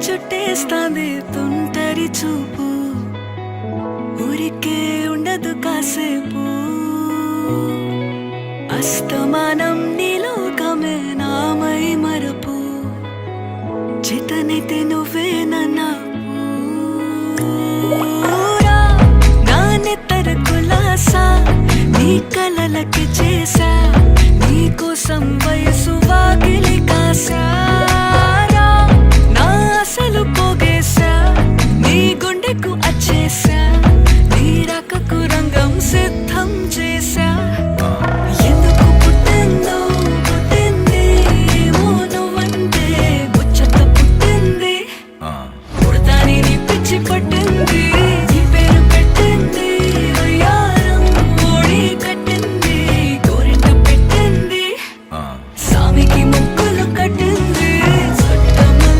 చుట్టేస్తాంది తుంటరి చూపు ఊరికే ఉండదు కాసేపు అస్తమానం నీలోకమే నామై మరపు చితనైతే నువ్వే నన్నా నానెత్తర కులాసా నీ కలలకి చేసా నీ కోసం వయసు వాకిలి కాసా